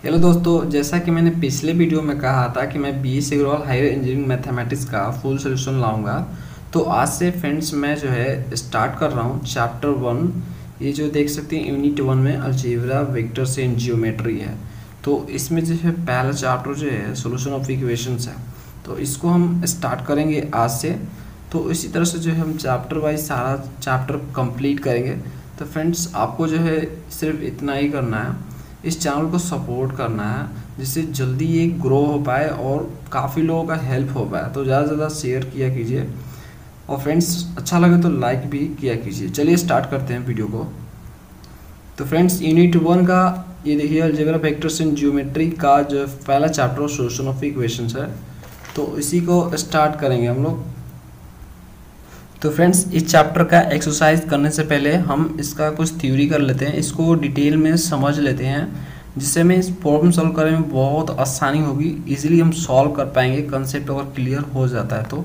Hello दोस्तों, जैसा कि मैंने पिछले वीडियो में कहा था कि मैं BS एग्रोवाल हायर इंजीनियरिंग मैथमेटिक्स का फुल सोल्यूशन लाऊंगा। तो आज से फ्रेंड्स मैं जो है स्टार्ट कर रहा हूँ चैप्टर 1। ये जो देख सकते हैं यूनिट 1 में अलजेब्रा वेक्टर्स एंड जियोमेट्री है। तो इसमें जो है पहला चैप्टर जो है सोल्यूशन ऑफ इक्वेशंस है। तो इसको हम स्टार्ट करेंगे आज से। तो इसी तरह से जो है हम चैप्टर वाइज सारा चैप्टर कंप्लीट करेंगे। तो फ्रेंड्स आपको जो है सिर्फ इतना ही करना है, इस चैनल को सपोर्ट करना है जिससे जल्दी ये ग्रो हो पाए और काफ़ी लोगों का हेल्प हो पाए। तो ज़्यादा से ज़्यादा शेयर किया कीजिए और फ्रेंड्स अच्छा लगे तो लाइक भी किया कीजिए। चलिए स्टार्ट करते हैं वीडियो को। तो फ्रेंड्स यूनिट 1 का ये देखिए अलजेब्रा वेक्टर्स एंड जियोमेट्री का जो पहला चैप्टर सोल्यूशन ऑफ इक्वेशंस है। तो इसी को स्टार्ट करेंगे हम लोग। तो फ्रेंड्स इस चैप्टर का एक्सरसाइज करने से पहले हम इसका कुछ थ्योरी कर लेते हैं, इसको डिटेल में समझ लेते हैं जिससे हमें इस प्रॉब्लम सॉल्व करने में बहुत आसानी होगी। इजीली हम सॉल्व कर पाएंगे, कंसेप्ट अगर क्लियर हो जाता है तो।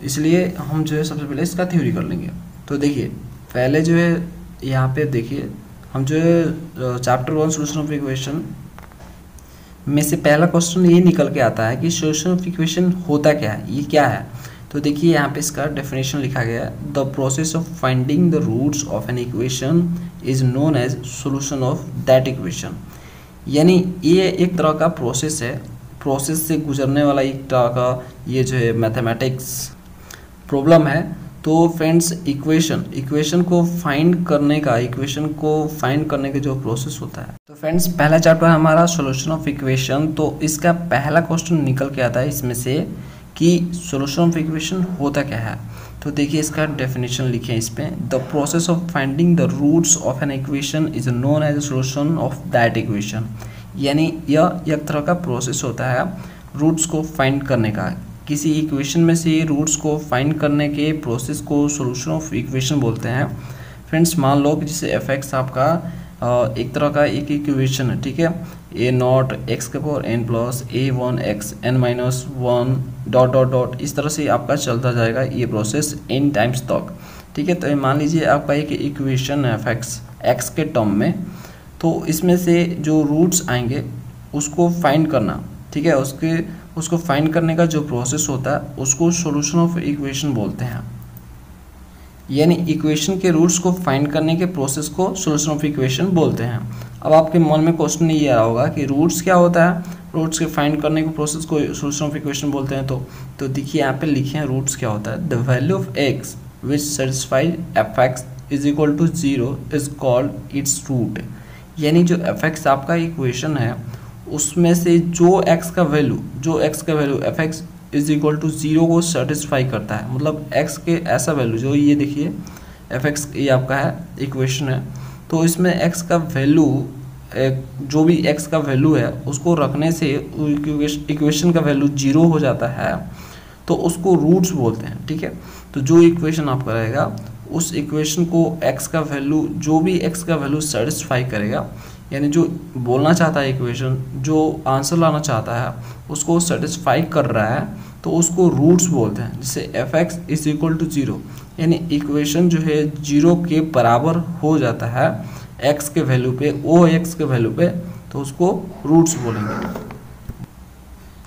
इसलिए हम जो है सबसे पहले इसका थ्योरी कर लेंगे। तो देखिए पहले जो है यहाँ पे देखिए हम जो है चैप्टर 1 सोल्यूशन ऑफ इक्वेशन में से पहला क्वेश्चन ये निकल के आता है कि सोल्यूशन ऑफ इक्वेशन होता क्या है, ये क्या है। तो देखिए यहाँ पे इसका डेफिनेशन लिखा गया है, the process of finding the roots of an equation is known as solution of that equation. यानी ये एक तरह का प्रोसेस है, प्रोसेस से गुजरने वाला एक तरह का ये जो है मैथमेटिक्स प्रॉब्लम है। तो फ्रेंड्स इक्वेशन को फाइंड करने का जो प्रोसेस होता है। तो फ्रेंड्स पहला चैप्टर हमारा सोल्यूशन ऑफ इक्वेशन। तो इसका पहला क्वेश्चन निकल के आता है इसमें से कि सोल्यूशन ऑफ इक्वेशन होता क्या है। तो देखिए इसका डेफिनेशन लिखे इस पे, the process of finding the roots of an equation is known as solution of that equation. यानी यह एक तरह का प्रोसेस होता है रूट्स को फाइंड करने का। किसी इक्वेशन में से रूट्स को फाइंड करने के प्रोसेस को सोल्यूशन ऑफ इक्वेशन बोलते हैं। फ्रेंड्स मान लो कि जैसे f(x) आपका एक तरह का एक इक्वेशन है, ठीक है, a0 x के power n plus a1 x n minus 1 dot dot dot इस तरह से आपका चलता जाएगा ये प्रोसेस n टाइम्स तक, ठीक है। तो मान लीजिए आपका एक इक्वेशन है f(x) x के टर्म में। तो इसमें से जो रूट्स आएंगे उसको फाइंड करना, ठीक है, उसको फाइंड करने का जो प्रोसेस होता है उसको सोल्यूशन ऑफ इक्वेशन बोलते हैं। यानी इक्वेशन के रूट्स को फाइंड करने के प्रोसेस को सोल्यूशन ऑफ इक्वेशन बोलते हैं। अब आपके मन में क्वेश्चन ये आ रहा होगा कि रूट्स क्या होता है, रूट्स के फाइंड करने के प्रोसेस को सोल्यूशन ऑफ इक्वेशन बोलते हैं। तो देखिए यहाँ पे लिखे हैं रूट्स क्या होता है, the value of x which satisfies f(x) is equal to 0 is called its root. यानी जो f(x) आपका इक्वेशन है उसमें से जो x का value f(x) is equal to 0 को सेटिस्फाई करता है, मतलब x के ऐसा वैल्यू जो ये देखिए f(x) ये आपका है इक्वेशन है। तो इसमें x का वैल्यू जो भी x का वैल्यू है उसको रखने से इक्वेशन का वैल्यू 0 हो जाता है, तो उसको रूट्स बोलते हैं, ठीक है। तो जो इक्वेशन आपका रहेगा उस इक्वेशन को x का वैल्यू जो भी x का वैल्यू सेटिस्फाई करेगा, यानी जो बोलना चाहता है इक्वेशन, जो आंसर लाना चाहता है उसको सेटिस्फाई कर रहा है, तो उसको रूट्स बोलते हैं। जैसे f(x) इज इक्वल टू 0, यानी इक्वेशन जो है 0 के बराबर हो जाता है x के वैल्यू पे, x के वैल्यू पे, तो उसको रूट्स बोलेंगे।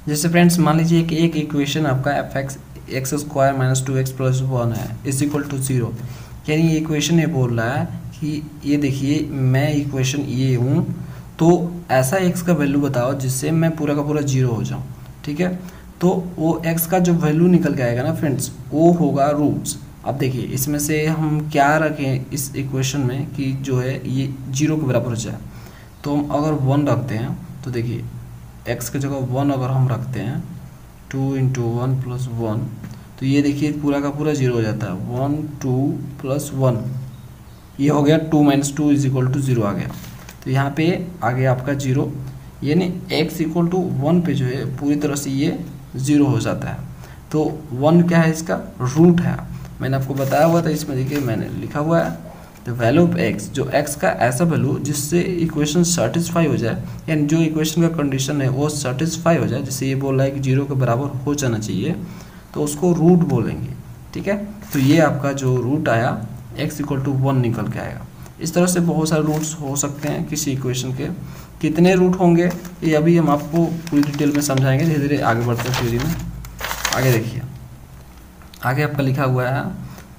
जैसे फ्रेंड्स मान लीजिए कि एक इक्वेशन आपका f(x) x² minus 2x plus 1 है इज इक्वल टू 0। यानी ये इक्वेशन ये बोल रहा है कि ये देखिए मैं इक्वेशन ये हूँ, तो ऐसा x का वैल्यू बताओ जिससे मैं पूरा का पूरा 0 हो जाऊँ, ठीक है। तो वो x का जो वैल्यू निकल के आएगा ना फ्रेंड्स वो होगा रूट्स। अब देखिए इसमें से हम क्या रखें इस इक्वेशन में कि जो है ये 0 के बराबर हो जाए। तो हम अगर 1 रखते हैं तो देखिए x की जगह 1 अगर हम रखते हैं 2 × 1 + 1, तो ये देखिए पूरा का पूरा 0 हो जाता है। 1 2 + 1 ये हो गया 2 - 2 = 0 आ गया। तो यहाँ पे आ गया आपका 0, यानी x = 1 पे जो है पूरी तरह से ये 0 हो जाता है। तो 1 क्या है, इसका रूट है। मैंने आपको बताया हुआ था, इसमें देखिए मैंने लिखा हुआ है द वैल्यू ऑफ x, जो x का ऐसा वैल्यू जिससे इक्वेशन सेटिस्फाई हो जाए, यानी जो इक्वेशन का कंडीशन है वो सेटिस्फाई हो जाए, जैसे ये बोल रहा है कि 0 के बराबर हो जाना चाहिए, तो उसको रूट बोलेंगे, ठीक है। तो ये आपका जो रूट आया x = 1 निकल के आएगा। इस तरह से बहुत सारे रूट्स हो सकते हैं किसी इक्वेशन के। कितने रूट होंगे ये अभी हम आपको पूरी डिटेल में समझाएंगे, धीरे धीरे आगे बढ़ते हैं थ्योरी में। आगे देखिए, आगे आपका लिखा हुआ है,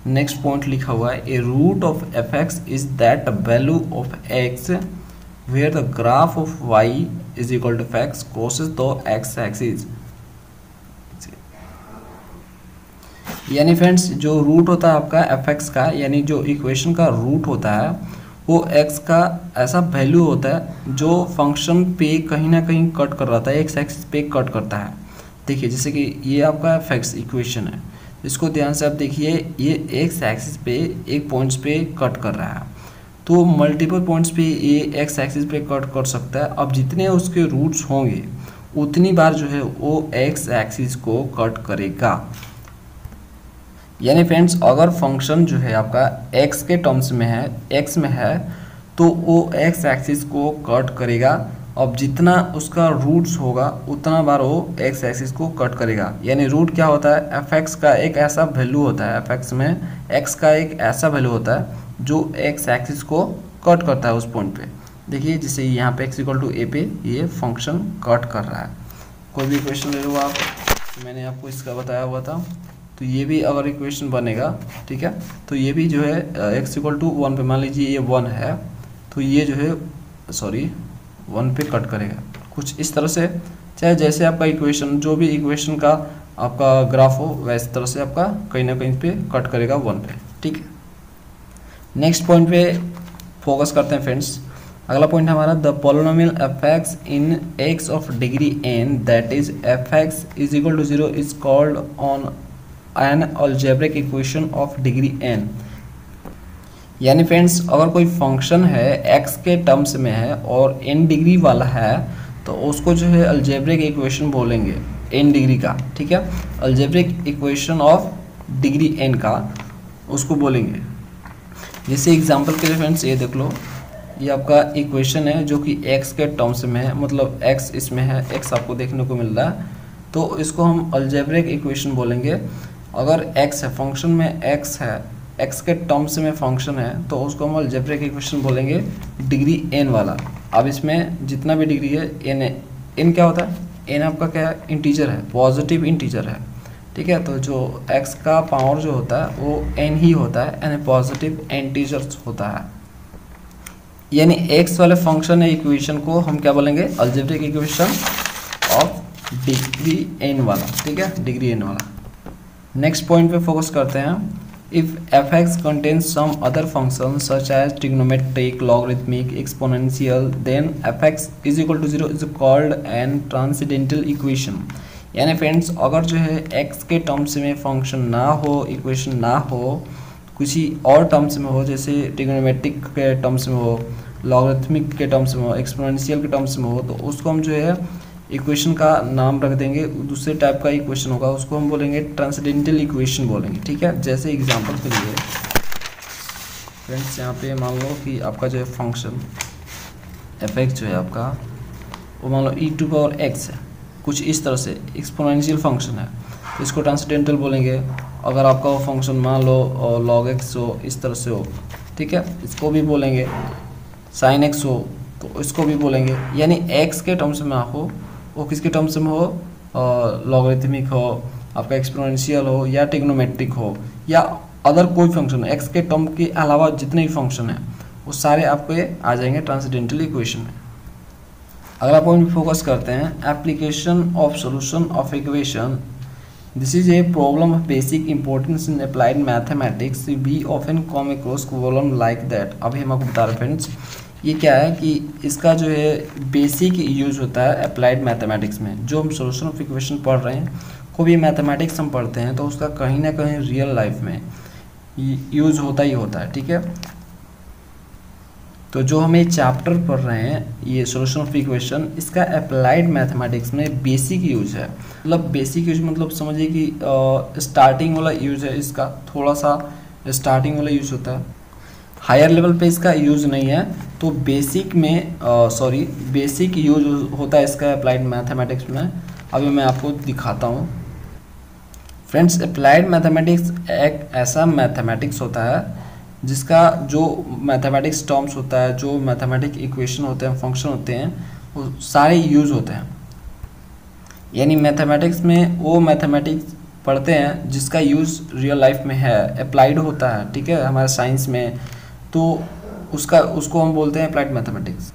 नेक्स्ट पॉइंट लिखा हुआ है, a root of f x is that value of x where the graph of y is equal to f x crosses the x axis. यानी फ्रेंड्स जो रूट होता है आपका एफ एक्स का, यानी जो इक्वेशन का रूट होता है वो एक्स का ऐसा वैल्यू होता है जो फंक्शन पे कहीं ना कहीं कट कर रहा था, एक्स एक्सिस पे कट करता है। देखिए जैसे कि ये आपका एफ एक्स इक्वेशन है, इसको ध्यान से आप देखिए, ये एक्स एक्सिस पे एक पॉइंट्स पे कट कर रहा है, तो मल्टीपल पॉइंट्स पे ये एक्स एक्सिस पे कट कर सकता है। अब जितने उसके रूट्स होंगे उतनी बार जो है वो एक्स एक्सिस को कट करेगा। यानी फ्रेंड्स अगर फंक्शन जो है आपका x के टर्म्स में है, x में है, तो वो x एक्सिस को कट करेगा। अब जितना उसका रूट्स होगा उतना बार वो x एक्सिस को कट करेगा। यानी रूट क्या होता है, f(x) का एक ऐसा वैल्यू होता है, f(x) में x का एक ऐसा वैल्यू होता है जो x एक्सिस को कट करता है उस पॉइंट पे। देखिए जैसे यहाँ पे x इक्वल टू a पे ये फंक्शन कट कर रहा है। कोई भी इक्वेशन ले लो आप, मैंने आपको इसका बताया हुआ था, तो ये भी अगर इक्वेशन बनेगा, ठीक है, तो ये भी जो है x इक्वल टू 1 पे, मान लीजिए ये 1 है, तो ये जो है 1 पे कट करेगा कुछ इस तरह से। चाहे जैसे आपका इक्वेशन, जो भी इक्वेशन का आपका ग्राफ हो वैसे तरह से आपका कहीं ना कहीं पे कट करेगा 1 पे, ठीक है। नेक्स्ट पॉइंट पे फोकस करते हैं फ्रेंड्स। अगला पॉइंट हमारा, the polynomial f x in x of degree n that is f x is equal to 0 is called on an algebraic equation of degree n। यानी फ्रेंड्स अगर कोई function है x के terms में है और n डिग्री वाला है तो उसको जो है अलजेब्रिक इक्वेशन बोलेंगे n डिग्री का, ठीक है, algebraic equation of degree n का उसको बोलेंगे। जैसे एग्जांपल के लिए फ्रेंड्स ये देख लो, ये आपका इक्वेशन है जो कि x के टर्म्स में है, मतलब x इसमें है, x आपको देखने को मिल रहा है, तो इसको हम अलजेब्रिक इक्वेशन बोलेंगे। अगर x है, फंक्शन में x है, x के टर्म्स में फंक्शन है, तो उसको हम अलजेब्रिक इक्वेशन बोलेंगे डिग्री n वाला। अब इसमें जितना भी डिग्री है n है, n क्या होता है, n आपका क्या है, इंटीजर है, पॉजिटिव इंटीजर है, ठीक है। तो जो x का पावर जो होता है वो n ही होता है, यानी पॉजिटिव इंटीजर होता है। यानी x वाले फंक्शन है इक्वेशन को हम क्या बोलेंगे, algebraic equation of degree n वाला, ठीक है, डिग्री n वाला। नेक्स्ट पॉइंट पे फोकस करते हैं। If f x contains some other function such as trigonometric, logarithmic, exponential, then f x is equal to 0 is called an transcendental equation. यानी friends अगर जो है एक्स के टर्म्स में फंक्शन ना हो, इक्वेशन ना हो, किसी और टर्म्स में हो, जैसे ट्रिग्नोमेट्रिक के टर्म्स में हो, लॉगरिथमिक के टर्म्स में हो, एक्सपोनेंशियल के टर्म्स में हो, तो उसको हम जो है इक्वेशन का नाम रख देंगे, दूसरे टाइप का इक्वेशन होगा उसको हम बोलेंगे ट्रांसेंडेंटल इक्वेशन बोलेंगे, ठीक है। जैसे एग्जांपल के लिए फ्रेंड्स यहाँ पे मान लो कि आपका जो है फंक्शन एफ एक्स जो है आपका वो मान लो e⁻x है, कुछ इस तरह से एक्सपोनेंशियल फंक्शन है, तो इसको ट्रांसेंडेंटल बोलेंगे। अगर आपका वो फंक्शन मान लो log x हो, इस तरह से हो, ठीक है, इसको भी बोलेंगे। sin x हो तो इसको भी बोलेंगे। यानी x के टर्म्स में हो, वो किसके टर्म्स में हो, लॉगरिथमिक हो, आपका एक्सपोनेंशियल हो, या ट्रिग्नोमेट्रिक हो, या अदर कोई फंक्शन हो, x के टर्म के अलावा जितने भी फंक्शन हैं वो सारे आपको आ जाएंगे ट्रांसेंडेंटल इक्वेशन में। अगला पॉइंट फोकस करते हैं, application of solution of equation. This is a problem of basic importance in applied mathematics, we often come across problem like that. अभी हम आपको बता रहे हैं फ्रेंड्स, ये क्या है कि इसका जो है बेसिक यूज होता है अप्लाइड मैथमेटिक्स में। जो हम सॉल्यूशन ऑफ इक्वेशन पढ़ रहे हैं, कोई भी मैथमेटिक्स हम पढ़ते हैं तो उसका कहीं ना कहीं रियल लाइफ में यूज होता ही होता है, ठीक है। तो जो हम ये चैप्टर पढ़ रहे हैं, ये सॉल्यूशन ऑफ इक्वेशन, इसका अप्लाइड मैथमेटिक्स में बेसिक यूज है। मतलब बेसिक यूज मतलब समझिए कि स्टार्टिंग वाला यूज है इसका, थोड़ा सा स्टार्टिंग वाला यूज होता है, हायर लेवल पे इसका यूज़ नहीं है। तो बेसिक में बेसिक यूज होता है इसका अप्लाइड मैथमेटिक्स में। अभी मैं आपको दिखाता हूँ फ्रेंड्स। अप्लाइड मैथमेटिक्स एक ऐसा मैथमेटिक्स होता है जिसका जो मैथमेटिक्स टर्म्स होता है, जो मैथमेटिक इक्वेशन होते हैं, फंक्शन होते हैं, वो सारे यूज़ होते हैं। यानी मैथमेटिक्स में वो मैथमेटिक्स पढ़ते हैं जिसका यूज़ रियल लाइफ में है, अप्लाइड होता है, ठीक है, हमारे साइंस में, तो उसको हम बोलते हैं अप्लाइड मैथमेटिक्स।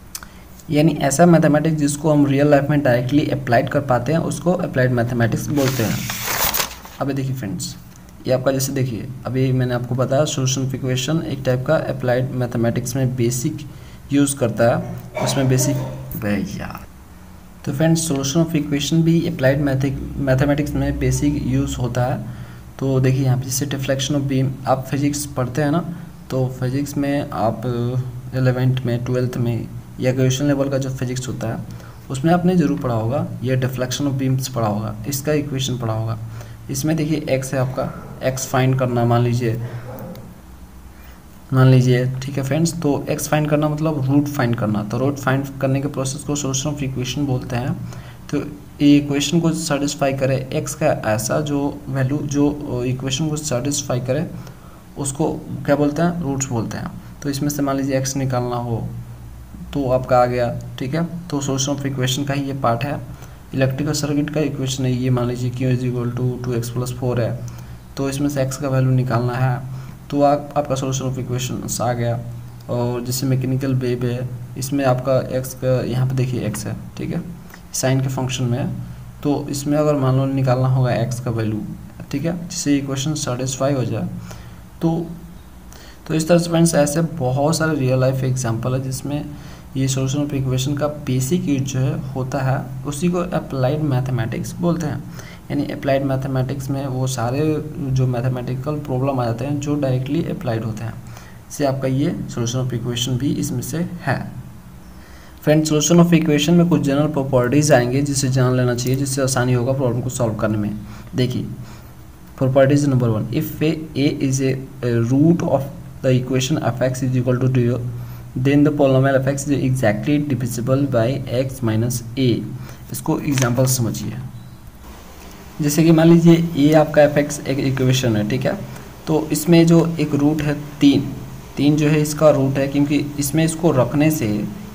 यानी ऐसा मैथमेटिक्स जिसको हम रियल लाइफ में डायरेक्टली अप्लाइड कर पाते हैं उसको अप्लाइड मैथमेटिक्स बोलते हैं। अभी देखिए फ्रेंड्स, ये आपका जैसे देखिए अभी मैंने आपको बताया सोल्यूशन ऑफ इक्वेशन एक टाइप का अप्लाइड मैथमेटिक्स में बेसिक यूज़ करता है, उसमें बेसिक भैया। तो फ्रेंड्स सोल्यूशन ऑफ इक्वेशन भी अप्लाइड मैथमेटिक्स में बेसिक यूज़ होता है। तो देखिए यहाँ पे जैसे डिफ्लेक्शन ऑफ बीम, आप फिजिक्स पढ़ते हैं ना, तो फिजिक्स में आप 11th में 12th में या ग्रेजुएशन लेवल का जो फिजिक्स होता है उसमें आपने ज़रूर पढ़ा होगा, या डिफ्लेक्शन ऑफ बीम्स पढ़ा होगा, इसका इक्वेशन पढ़ा होगा। इसमें देखिए एक्स है आपका, एक्स फाइंड करना मान लीजिए, ठीक है फ्रेंड्स। तो एक्स फाइंड करना मतलब रूट फाइंड करना, तो रूट फाइंड करने के प्रोसेस को सोल्यूशन ऑफ इक्वेशन बोलते हैं। तो ये इक्वेशन को सेटिस्फाई करे, एक्स का ऐसा जो वैल्यू जो इक्वेशन को सेटिस्फाई करे उसको क्या बोलते हैं, रूट्स बोलते हैं। तो इसमें से मान लीजिए एक्स निकालना हो तो आपका आ गया, ठीक है। तो सोल्यूशन ऑफ इक्वेशन का ही ये पार्ट है। इलेक्ट्रिकल सर्किट का इक्वेशन है ये, मान लीजिए Q is equal to 2x+4 है, तो इसमें से x का वैल्यू निकालना है, तो आपका सोल्यूशन ऑफ इक्वेशन आ गया। और जैसे मैकेनिकल वेव है, इसमें आपका x का यहाँ पे देखिए x है, ठीक है, साइन के फंक्शन में है, तो इसमें अगर मान लो निकालना होगा x का वैल्यू, ठीक है, जिससे इक्वेशन सेटिस्फाई हो जाए। तो इस तरह से फ्रेंड्स ऐसे बहुत सारे रियल लाइफ एग्जाम्पल है जिसमें ये सोल्यूशन ऑफ इक्वेशन का बेसिक यूज जो है होता है, उसी को अप्लाइड मैथमेटिक्स बोलते हैं। यानी अप्लाइड मैथमेटिक्स में वो सारे जो मैथमेटिकल प्रॉब्लम आ जाते हैं जो डायरेक्टली अप्लाइड होते हैं, से आपका ये सोल्यूशन ऑफ इक्वेशन भी इसमें से है। फ्रेंड्स सोल्यूशन ऑफ इक्वेशन में कुछ जनरल प्रॉपर्टीज़ आएंगे जिसे जान लेना चाहिए, जिससे आसानी होगा प्रॉब्लम को सॉल्व करने में। देखिए properties number 1, if a is a root of the equation f(x) is equal to 0, then the polynomial f(x) is exactly divisible by x minus a। इसको एग्जांपल समझिए। जैसे कि मान लीजिए ये आपका f(x) एक इक्वेशन है, ठीक है, तो इसमें जो एक रूट है 3 जो है इसका रूट है, क्योंकि इसमें इसको रखने से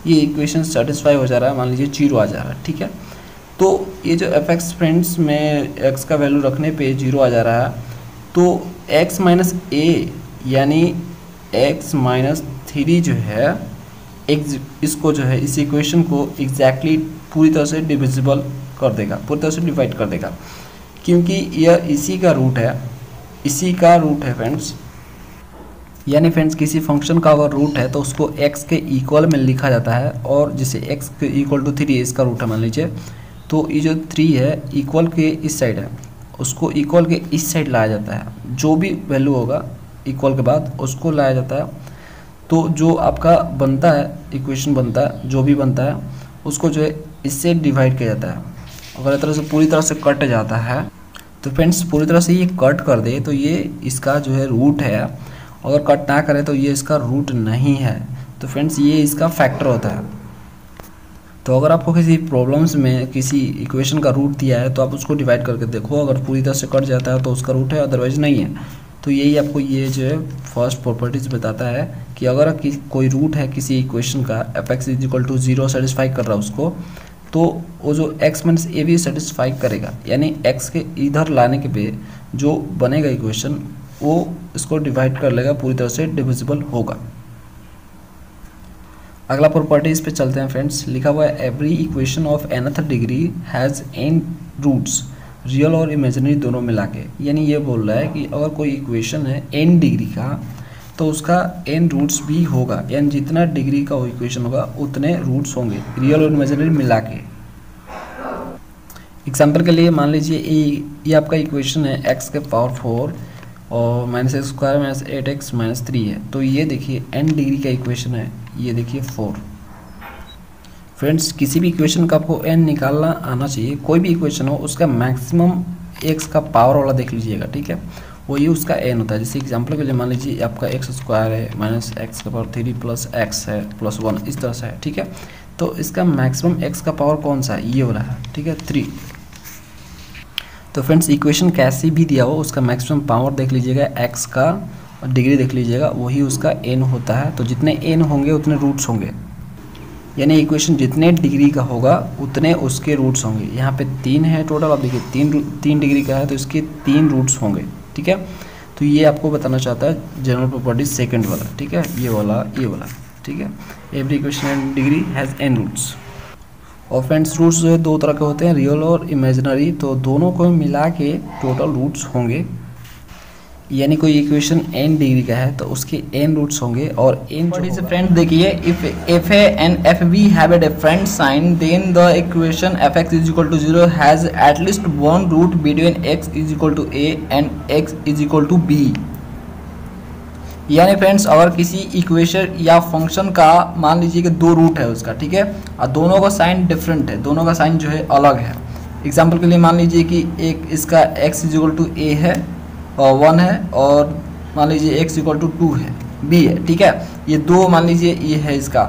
ये इक्वेशन सेटिस्फाई हो जा रहा है, मान लीजिए 0 आ जा रहा है, ठीक है। तो ये जो f(x) फ्रेंड्स में x का वैल्यू रखने पे 0 आ जा रहा है, तो x माइनस a यानी x माइनस 3 जो है इसको जो है इस इक्वेशन को एग्जैक्टली पूरी तरह से डिविजिबल कर देगा, पूरी तरह से डिवाइड कर देगा, क्योंकि यह इसी का रूट है फ्रेंड्स। यानी फ्रेंड्स किसी फंक्शन का अगर रूट है तो उसको x के इक्वल में लिखा जाता है, और जैसे x के इक्वल टू 3 इसका रूट है मान लीजिए, तो ये जो 3 है इक्वल के इस साइड है, उसको इक्वल के इस साइड लाया जाता है, जो भी वैल्यू होगा इक्वल के बाद उसको लाया जाता है। तो जो आपका बनता है इक्वेशन बनता है, जो भी बनता है उसको जो है इससे डिवाइड किया जाता है। अगर इस तरह से पूरी तरह से कट जाता है तो फ्रेंड्स पूरी तरह से ये कट कर दे तो ये इसका जो है रूट है, अगर कट ना करे तो ये इसका रूट नहीं है। तो फ्रेंड्स ये इसका फैक्टर होता है। तो अगर आपको किसी प्रॉब्लम्स में किसी इक्वेशन का रूट दिया है तो आप उसको डिवाइड करके देखो, अगर पूरी तरह से कट जाता है तो उसका रूट है, अदरवाइज नहीं है। तो यही आपको ये जो है फर्स्ट प्रॉपर्टीज बताता है कि अगर कोई रूट है किसी इक्वेशन का f(x) is equal to 0 satisfy कर रहा है उसको, तो वो जो x माइनस a भी सेटिस्फाई करेगा, यानी x के इधर लाने के पे जो बनेगा इक्वेशन वो इसको डिवाइड कर लेगा, पूरी तरह से डिविजिबल होगा। अगला प्रॉपर्टीज पे चलते हैं फ्रेंड्स। लिखा हुआ है every equation of nth degree has n roots, real और इमेजिनरी दोनों मिला के। यानी ये बोल रहा है कि अगर कोई इक्वेशन है n डिग्री का तो उसका n रूट्स भी होगा, यानी जितना डिग्री का वो इक्वेशन होगा उतने रूट्स होंगे, रियल और इमेजिनरी मिला के। एग्जाम्पल के लिए मान लीजिए ये आपका इक्वेशन है x के पावर 4 और -x² - 8x - 3 है। तो ये देखिए n डिग्री का इक्वेशन है, ये देखिए 4। फ्रेंड्स किसी भी इक्वेशन का आपको n निकालना आना चाहिए, कोई भी इक्वेशन हो उसका मैक्सिमम x का पावर वाला देख लीजिएगा, ठीक है, वही उसका n होता है। जैसे एग्जांपल के लिए मान लीजिए आपका x² है -x³ + x है +1, इस तरह से है, ठीक है। तो इसका मैक्सिमम x का पावर कौन सा है, ये वाला है, ठीक है, 3। तो फ्रेंड्स इक्वेशन कैसी भी दिया हो उसका मैक्सिमम पावर देख लीजिएगा x का और डिग्री देख लीजिएगा, वही उसका n होता है। तो जितने n होंगे उतने रूट्स होंगे, यानी इक्वेशन जितने डिग्री का होगा उतने उसके रूट्स होंगे। यहाँ पे 3 है टोटल, अब देखिए 3 डिग्री का है तो इसके 3 रूट्स होंगे, ठीक है। तो ये आपको बताना चाहता है जनरल प्रॉपर्टी सेकंड वाला, ठीक है, ये वाला, ठीक है। Every equation and degree has n roots. और फ्रेंड्स रूट्स जो है दो तरह के होते हैं, रियल और इमेजिनरी, तो दोनों को मिला के टोटल रूट्स होंगे। यानी कोई इक्वेशन n डिग्री का है तो उसके n रूट्स होंगे। और n व्हाट इज फ्रेंड, देखिए if a and fb have a different sign then the equation fx is equal to 0 has at least one root between x is equal to a and x is equal to b। यानी friends अगर किसी equation या function का मान लीजिए कि 2 root है उसका, ठीक है, और दोनों का साइन डिफरेंट है, दोनों का साइन जो है अलग है। एग्जाम्पल के लिए मान लीजिए कि एक इसका x is equal to a है और 1 है, और मान लीजिए x इक्वल टू 2 है, b है, ठीक है। ये दो मान लीजिए ये है इसका,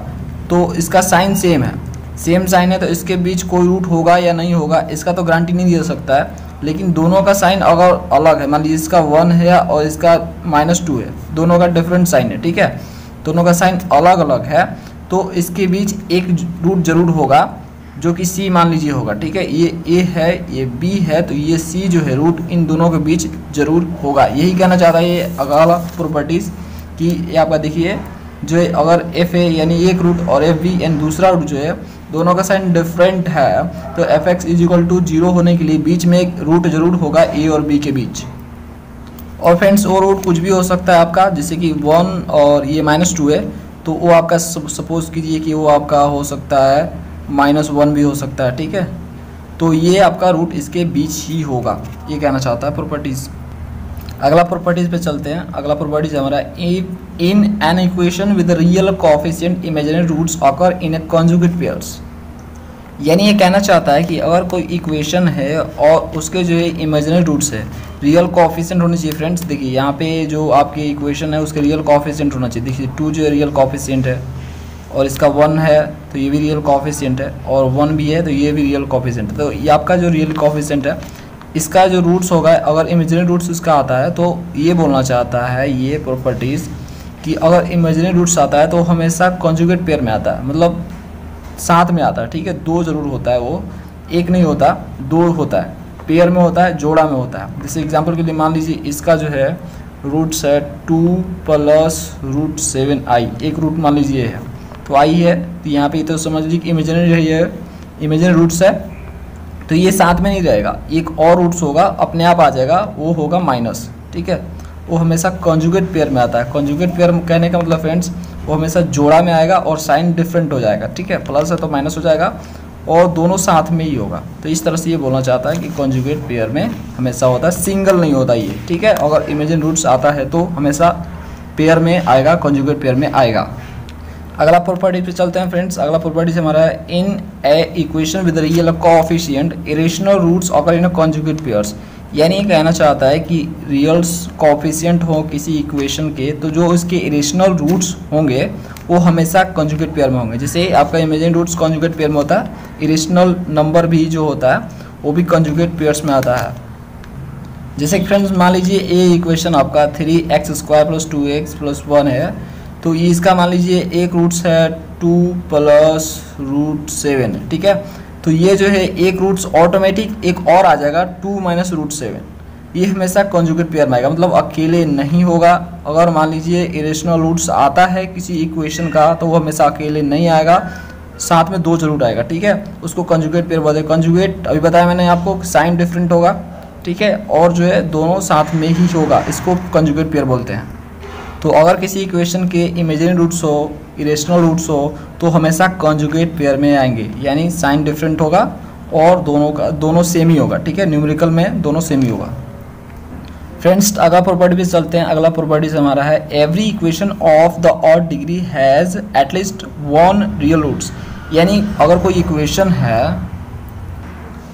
तो इसका साइन सेम है, सेम साइन है, तो इसके बीच कोई रूट होगा या नहीं होगा इसका तो गारंटी नहीं दे सकता है। लेकिन दोनों का साइन अगर अलग है, मान लीजिए इसका 1 है और इसका -2 है, दोनों का डिफरेंट साइन है, ठीक है, दोनों का साइन अलग अलग है, तो इसके बीच एक रूट जरूर होगा जो कि c मान लीजिए होगा, ठीक है। ये a है, ये b है, तो ये c जो है रूट इन दोनों के बीच जरूर होगा। यही कहना चाहता है ये अगला प्रॉपर्टीज़ कि ये आपका देखिए जो है अगर f है यानी एक रूट और f b एंड दूसरा रूट जो है दोनों का साइन डिफरेंट है, तो fx इज इक्वल टू 0 होने के लिए बीच में एक रूट जरूर होगा a और b के बीच। और फ्रेंड्स वो रूट कुछ भी हो सकता है आपका, जैसे कि 1 और ये -2 है, तो वो आपका सपोज कीजिए कि वो आपका हो सकता है -1 भी हो सकता है, ठीक है। तो ये आपका रूट इसके बीच ही होगा, ये कहना चाहता है प्रॉपर्टीज़। अगला प्रॉपर्टीज़ पे चलते हैं। अगला प्रॉपर्टीज हमारा in an equation with real coefficient imaginary roots occur in a conjugate pairs. यानी ये कहना चाहता है कि अगर कोई इक्वेशन है और उसके जो है इमेजिनरी रूट्स है, रियल कोएफिशिएंट होने चाहिए। फ्रेंड्स देखिए यहाँ पे जो आपकी इक्वेशन है उसके रियल कोएफिशिएंट होना चाहिए। देखिए 2 जो है रियल कोएफिशिएंट है, और इसका 1 है तो ये भी रियल कोएफिशिएंट है, और 1 भी है तो ये भी रियल कोएफिशिएंट है। तो ये आपका जो रियल कोएफिशिएंट है इसका जो रूट्स होगा, अगर इमेजिनरी रूट्स इसका आता है तो ये बोलना चाहता है ये प्रॉपर्टीज़ कि अगर इमेजिनरी रूट्स आता है तो हमेशा कॉन्जुगेट पेयर में आता है, मतलब साथ में आता है, ठीक है। 2 जरूर होता है, वो एक नहीं होता, 2 होता है, पेयर में होता है, जोड़ा में होता है। जैसे एग्जांपल के लिए मान लीजिए इसका जो है रूट्स है 2 + √7i, एक रूट मान लीजिए है तो i है, तो यहाँ पे तो समझ लीजिए कि इमेजिनरी रूट्स है, तो ये साथ में नहीं रहेगा, एक और रूट्स होगा अपने आप आ जाएगा, वो होगा माइनस, ठीक है। वो हमेशा कॉन्जुगेट पेयर में आता है। कॉन्जुगेट पेयर कहने का मतलब फ्रेंड्स वो हमेशा जोड़ा में आएगा और साइन डिफरेंट हो जाएगा, ठीक है, प्लस है तो माइनस हो जाएगा और दोनों साथ में ही होगा। तो इस तरह से ये बोलना चाहता है कि कॉन्जुगेट पेयर में हमेशा होता है, सिंगल नहीं होता ये, ठीक है। अगर इमेजिन रूट्स आता है तो हमेशा पेयर में आएगा, कॉन्जुगेट पेयर में आएगा। अगला प्रॉपर्टी पे चलते हैं फ्रेंड्स। अगला प्रॉपर्टी से हमारा है in a equation with real coefficient irrational roots occur in conjugate pairs. यानी ये कहना चाहता है कि रियल्स कोएफिशिएंट हो किसी इक्वेशन के, तो जो इसके इरेशनल रूट्स होंगे वो हमेशा कॉन्जुगेट पेयर में होंगे। जैसे आपका इमेजिन रूट्स कॉन्जुगेट पेयर में होता है, इरेशनल नंबर भी जो होता है वो भी कॉन्जुगेट पेयर्स में आता है। जैसे फ्रेंड्स मान लीजिए ए इक्वेशन आपका 3x² + 2x + 1 है, तो ये इसका मान लीजिए एक रूट्स है 2 + √7, ठीक है। तो ये जो है एक रूट्स ऑटोमेटिक एक और आ जाएगा 2 - √7, ये हमेशा कॉन्जुगेट पेयर में आएगा, मतलब अकेले नहीं होगा। अगर मान लीजिए इरेशनल रूट्स आता है किसी इक्वेशन का तो वो हमेशा अकेले नहीं आएगा, साथ में 2 जरूर आएगा, ठीक है। उसको कॉन्जुगेट पेयर बोलते हैं। कॉन्जुगेट अभी बताया मैंने आपको, साइन डिफरेंट होगा, ठीक है, और जो है दोनों साथ में ही होगा, इसको कॉन्जुगेट पेयर बोलते हैं। तो अगर किसी इक्वेशन के इमेजिनरी रूट्स हो, इरेशनल रूट्स हो, तो हमेशा कॉन्जुगेट पेयर में आएंगे, यानी साइन डिफरेंट होगा और दोनों सेम ही होगा, ठीक है, न्यूमेरिकल में दोनों सेम ही होगा। फ्रेंड्स अगला प्रॉपर्टी पे चलते हैं। अगला प्रॉपर्टी से हमारा है every equation of the odd degree has at least 1 real roots. यानी अगर कोई इक्वेशन है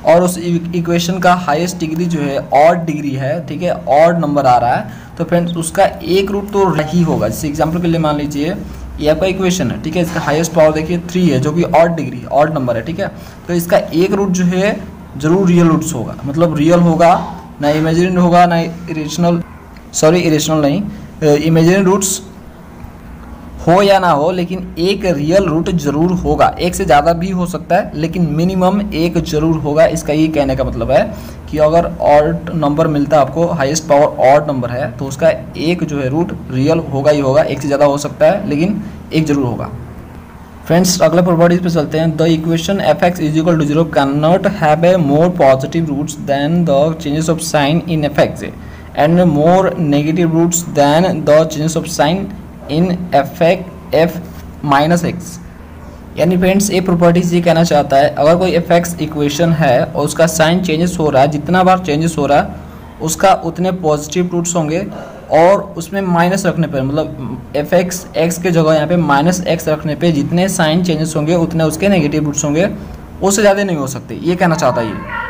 और उस इक्वेशन का हाईएस्ट डिग्री जो है ऑड डिग्री है, ठीक है, ऑड नंबर आ रहा है, तो फ्रेंड्स उसका एक रूट तो ही होगा। जैसे एग्जांपल के लिए मान लीजिए ये आपका इक्वेशन है, ठीक है, इसका हाईएस्ट पावर देखिए 3 है जो कि ऑड डिग्री ऑड नंबर है, ठीक है। तो इसका एक रूट जो है जरूर रियल रूट्स होगा, मतलब रियल होगा, ना इमेजिनरी होगा ना इरेशनल नहीं, इमेजिनरी रूट्स हो या ना हो, लेकिन एक रियल रूट जरूर होगा। एक से ज़्यादा भी हो सकता है, लेकिन मिनिमम एक जरूर होगा। इसका ये कहने का मतलब है कि अगर ऑड नंबर मिलता है आपको, हाईएस्ट पावर ऑड नंबर है, तो उसका एक जो है रूट रियल होगा ही होगा। एक से ज़्यादा हो सकता है, लेकिन एक जरूर होगा। फ्रेंड्स, अगले प्रॉपर्टीज पे चलते हैं। The equation f x is equal to 0 can not have a more positive roots than the changes of sign in f x and more negative roots than the changes of sign in f minus x. यानी friends, ये properties ये कहना चाहता है, अगर कोई F x equation है और उसका साइन चेंजेस हो रहा है, जितना बार चेंजेस हो रहा है उसका उतने पॉजिटिव रूट्स होंगे, और उसमें माइनस रखने पर, मतलब एफ एक्स एक्स के जगह यहाँ पे माइनस एक्स रखने पे जितने साइन चेंजेस होंगे उतने उसके नेगेटिव रूट्स होंगे, उससे ज़्यादा नहीं हो सकते। ये कहना चाहता है ये।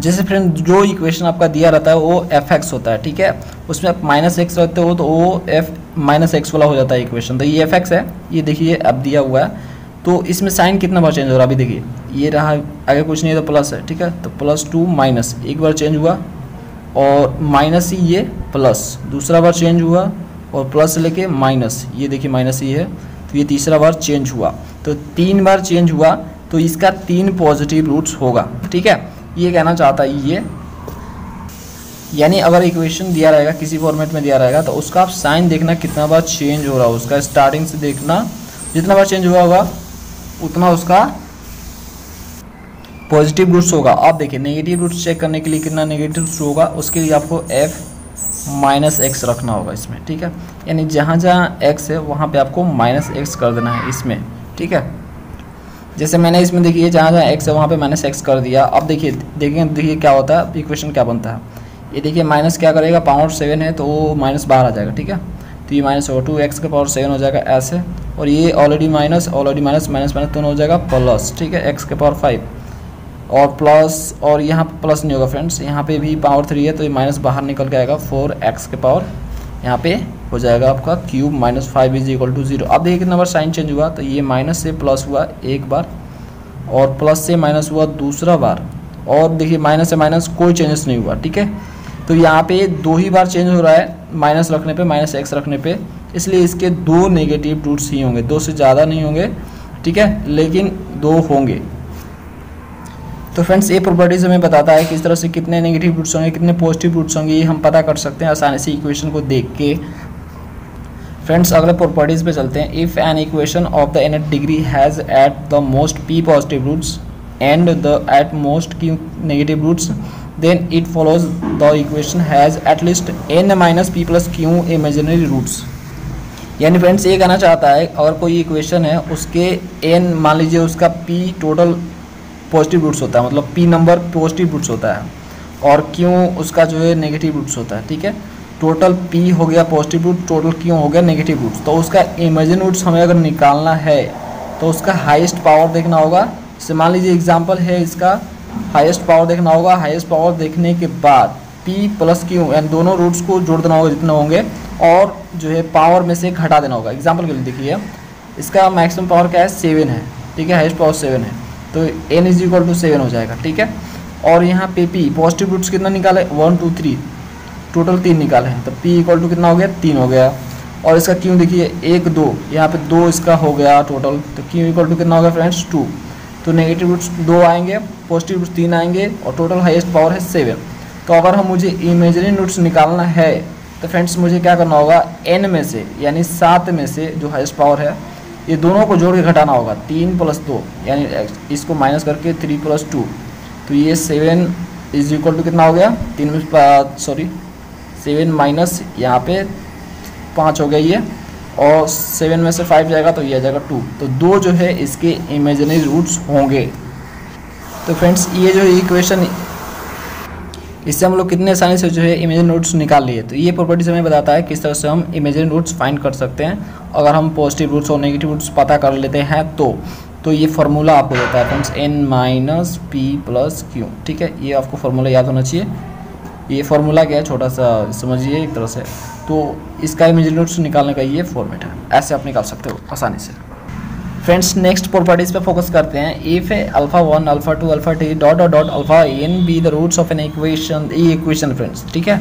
जैसे फ्रेंड, जो इक्वेशन आपका दिया रहता है वो एफ एक्स होता है, ठीक है, उसमें आप माइनस एक्स रखते हो तो वो एफ माइनस एक्स वाला हो जाता है इक्वेशन। तो ये एफ एक्स है, ये देखिए अब दिया हुआ है, तो इसमें साइन कितना बार चेंज हो रहा है अभी देखिए, ये रहा, आगे कुछ नहीं है तो प्लस है, ठीक है, तो प्लस टू माइनस एक बार चेंज हुआ, और माइनस ही ये प्लस दूसरा बार चेंज हुआ, और प्लस लेके माइनस, ये देखिए माइनस ही है, तो ये तीसरा बार चेंज हुआ, तो 3 बार चेंज हुआ, तो इसका 3 पॉजिटिव रूट्स होगा, ठीक है, ये कहना चाहता है ये। यानी अगर इक्वेशन दिया रहेगा, किसी फॉर्मेट में दिया रहेगा, तो उसका आप साइन देखना कितना बार चेंज हो रहा है, उसका स्टार्टिंग से देखना, जितना बार चेंज हुआ होगा उतना उसका पॉजिटिव रूट्स होगा। आप देखिए नेगेटिव रूट्स चेक करने के लिए कितना नेगेटिव रूट्स होगा, उसके लिए आपको एफ माइनस एक्स रखना होगा इसमें, ठीक है, यानी जहाँ जहाँ एक्स है वहाँ पे आपको माइनस एक्स कर देना है इसमें, ठीक है। जैसे मैंने इसमें देखिए जहाँ जहाँ एक्स है वहाँ पे माइनस एक्स कर दिया। अब देखिए क्या होता है, इक्वेशन क्या बनता है, ये देखिए माइनस क्या करेगा, पावर 7 है तो वो माइनस बाहर आ जाएगा, ठीक है, तो ये माइनस होगा 2x का पावर 7 हो जाएगा ऐसे, और ये ऑलरेडी माइनस माइनस माइनस दोनों हो जाएगा प्लस, ठीक है, x के पावर 5 और प्लस, और यहाँ पे प्लस नहीं होगा फ्रेंड्स, यहाँ पे भी पावर 3 है तो ये माइनस बाहर निकल के आएगा, 4x के पावर यहाँ पे हो जाएगा आपका cube minus 5 is equal to 0। अब देखिए कितना बार साइन चेंज हुआ, तो ये माइनस से प्लस हुआ एक बार, और प्लस से माइनस हुआ दूसरा बार, और देखिए माइनस से माइनस कोई चेंजेस नहीं हुआ, ठीक है, तो यहाँ पे 2 ही बार चेंज हो रहा है, माइनस रखने पे, माइनस एक्स रखने पे, इसलिए इसके 2 नेगेटिव रूट्स ही होंगे, 2 से ज़्यादा नहीं होंगे, ठीक है, लेकिन 2 होंगे। तो फ्रेंड्स, ये प्रॉपर्टीज हमें बताता है किस तरह से कितने नेगेटिव रूट्स होंगे, कितने पॉजिटिव रूट्स होंगे, ये हम पता कर सकते हैं आसानी से इक्वेशन को देख के। फ्रेंड्स, अगले प्रॉपर्टीज पे चलते हैं। If an equation of the nth degree has at the most p positive roots and the at most q negative roots, then it follows the equation has at least n minus p plus q imaginary roots। यानी friends, ये कहना चाहता है अगर कोई equation है उसके n मान लीजिए उसका p टोटल पॉजिटिव रूट्स होता है, मतलब p नंबर पॉजिटिव रूट्स होता है, और q उसका जो है नेगेटिव रूट्स होता है, ठीक है, टोटल p हो गया पॉजिटिव रूट, टोटल q हो गया नेगेटिव रूट्स, तो उसका इमेजिनरी रूट्स हमें अगर निकालना है तो उसका हाईएस्ट पावर देखना होगा। जैसे मान लीजिए एग्जाम्पल है इसका, हाईएस्ट पावर देखना होगा, हाईएस्ट पावर देखने के बाद p प्लस q यानी दोनों रूट्स को जोड़ देना होगा जितने होंगे, और जो है पावर में से घटा देना होगा। एग्जांपल के लिए देखिए इसका मैक्सिमम पावर क्या है, 7 है, ठीक है, हाईएस्ट पावर 7 है, तो n इज इक्वल टू 7 हो जाएगा, ठीक है, और यहाँ पे p पॉजिटिव रूट्स कितना निकाले, 1 2 3, टोटल 3 निकाले हैं, तो p इक्वल टू कितना हो गया, 3 हो गया, और इसका q देखिए 1 2, यहाँ पे 2 इसका हो गया टोटल, तो q इक्वल टू कितना हो गया फ्रेंड्स, 2, तो नेगेटिव रूट्स 2 आएंगे, पॉजिटिव रूट्स 3 आएंगे, और टोटल हाईएस्ट पावर है 7। तो अगर हम मुझे इमेजिनरी रूट्स निकालना है तो फ्रेंड्स मुझे क्या करना होगा, n में से यानी 7 में से जो हाईएस्ट पावर है ये दोनों को जोड़ के घटाना होगा, 3 + 2 यानी इसको माइनस करके 3 + 2, तो ये 7 इज इक्वल टू कितना हो गया, 7 माइनस यहाँ पे 5 हो गया ये, और 7 में से 5 जाएगा तो ये आ जाएगा 2, तो 2 जो है इसके इमेजिनरी रूट्स होंगे। तो फ्रेंड्स, ये जो इक्वेशन, इससे हम लोग कितने आसानी से जो है इमेजिनरी रूट्स निकाल लिए। तो ये प्रॉपर्टीज हमें बताता है किस तरह से हम इमेजिनरी रूट्स फाइंड कर सकते हैं अगर हम पॉजिटिव रूट्स और नेगेटिव रूट्स पता कर लेते हैं। तो ये फार्मूला आपको देता है फ्रेंड्स, n - p + q, ठीक है, ये आपको फार्मूला याद होना चाहिए। ये फार्मूला क्या है, छोटा सा समझिए एक तरह से, तो इसका इमेजिनरी रूट्स निकालने का ये फॉर्मेट है, ऐसे आप निकाल सकते हो आसानी से। फ्रेंड्स, नेक्स्ट प्रॉपर्टीज पे फोकस करते हैं। If α1 α2 α3 ... (n) be the roots of an equation, ये इक्वेशन फ्रेंड्स, ठीक है,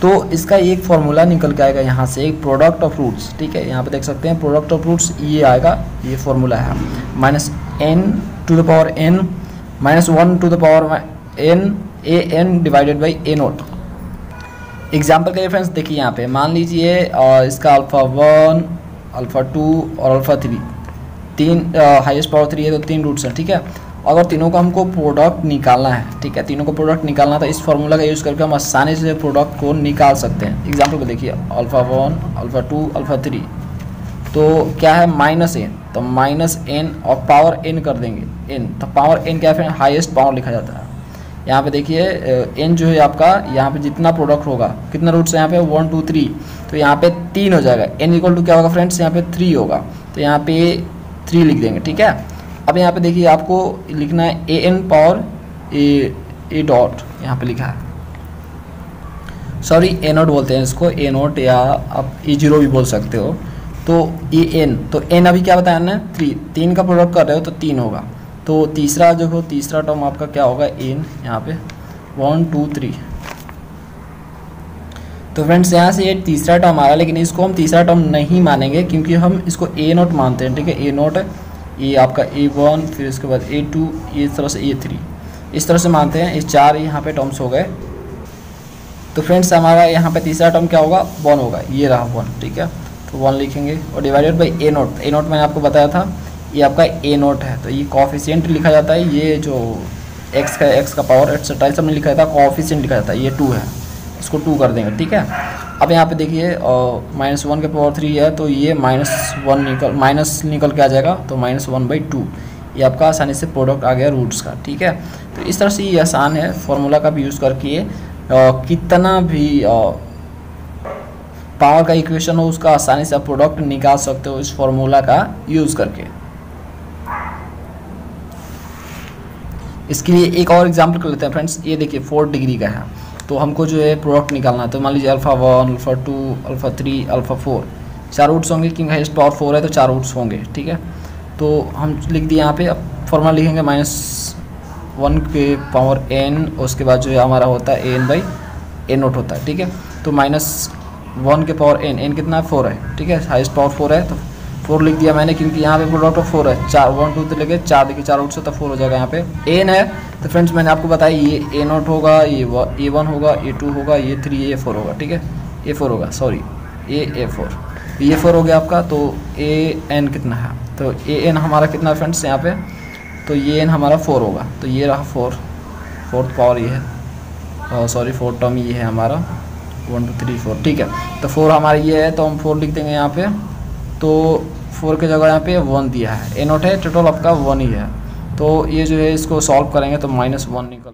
तो इसका एक फॉर्मूला निकल के आएगा यहाँ से, एक प्रोडक्ट ऑफ रूट्स, ठीक है। यहाँ पे देख सकते हैं प्रोडक्ट ऑफ रूट्स ये आएगा, ये फॉर्मूला है minus n to the power n minus 1 to the power n a n divided by a nought. Example के लिए फ्रेंड्स देखिए यहाँ पे मान लीजिए इसका अल्फ़ा 1 अल्फ़ा 2 और अल्फ़ा 3 तीन हाईएस्ट पावर 3 है तो 3 रूट्स हैं, ठीक है। अगर तीनों का हमको प्रोडक्ट निकालना है, ठीक है, तीनों को प्रोडक्ट निकालना था, इस फॉर्मूला का यूज़ करके हम आसानी से प्रोडक्ट को निकाल सकते हैं। एग्जाम्पल को देखिए अल्फ़ा 1 अल्फ़ा 2 अल्फ़ा 3 तो क्या है माइनस n, तो माइनस n और पावर n कर देंगे n, तो पावर n क्या है हाईएस्ट पावर लिखा जाता है। यहाँ पे देखिए n जो है आपका यहाँ पे जितना प्रोडक्ट होगा, कितना रूट्स है यहाँ पे 1 2 3, तो यहाँ पे 3 हो जाएगा। n इक्वल टू क्या होगा फ्रेंड्स, यहाँ पे 3 होगा, तो यहाँ पे 3 लिख देंगे, ठीक है। अब यहाँ पे देखिए आपको लिखना है A N power A dot, यहाँ पे लिखा है, सॉरी ए नोट बोलते हैं इसको, ए नोट या आप E0 भी बोल सकते हो। तो ए एन, तो एन अभी क्या बताया ना 3 का प्रोडक्ट कर रहे हो तो 3 होगा। तो तीसरा जो हो तीसरा टर्म आपका क्या होगा एन, यहाँ पे 1 2 3। तो फ्रेंड्स यहाँ से ये तीसरा टर्म आ रहा है, लेकिन इसको हम तीसरा टर्म नहीं मानेंगे क्योंकि हम इसको ए नोट मानते हैं, ठीक है। ए नोट ये आपका A1, फिर इसके बाद A2, इस तरह से A3, इस तरह से मानते हैं। ये 4 यहाँ पे टर्म्स हो गए। तो फ्रेंड्स हमारा यहाँ पे तीसरा टर्म क्या होगा 1 होगा, ये रहा 1, ठीक है। तो 1 लिखेंगे और divided by A note. A note मैंने आपको बताया था ये आपका ए नोट है, तो ये कॉफिशिएंट लिखा जाता है, ये जो एक्स का पावर एक्सेट्रा सब में लिखा जाता है, कॉफिशिएंट लिखा जाता है, ये 2 है, इसको 2 कर देंगे, ठीक है। अब यहाँ पे देखिए -1 के पावर 3 है तो ये माइनस निकल के आ जाएगा, तो -1/2 ये आपका आसानी से प्रोडक्ट आ गया रूट्स का, ठीक है। तो इस तरह से ये आसान है, फार्मूला का भी यूज़ करके कितना भी पावर का इक्वेशन हो उसका आसानी से आप प्रोडक्ट निकाल सकते हो इस फार्मूला का यूज़ करके। इसके लिए एक और एग्जाम्पल कर लेते हैं फ्रेंड्स। ये देखिए 4 डिग्री का है, तो हमको जो है प्रोडक्ट निकालना है। तो मान लीजिए alpha 1 alpha 2 alpha 3 alpha 4 4 roots होंगे, क्योंकि हाईएस्ट पावर 4 है तो 4 रूट्स होंगे, ठीक है। तो हम लिख दिए यहाँ पे। अब फॉर्मूला लिखेंगे -1 के पावर n, उसके बाद जो है हमारा होता है an/a नोट होता है, ठीक है। तो -1 के पावर n कितना है 4 है, ठीक है, हाईएस्ट पावर 4 है तो 4 लिख दिया मैंने, क्योंकि यहाँ पे प्रोडक्ट ऑफ 4 है, 4 1 2 तो लेके 4 देखिए 4 रूट से तो 4 हो जाएगा। यहाँ पे n है तो फ्रेंड्स मैंने आपको बताया ये ए नोट होगा, ये A1 होगा, A2 होगा, ये 3 A4 होगा, ठीक है, A4 होगा, सॉरी A4, ये 4 हो गया आपका। तो an कितना है, तो an हमारा कितना है फ्रेंड्स यहाँ पे, तो ये n हमारा 4 होगा, तो ये रहा 4th पावर ये है, सॉरी 4th टर्म ये है हमारा 1 2 3 4, ठीक है। तो 4 हमारा ये है तो हम 4 लिख देंगे यहाँ पे। तो 4 की जगह यहाँ पे 1 दिया है, ए नोट है टोटल आपका 1 ही है। तो ये जो है इसको सॉल्व करेंगे तो -1 निकल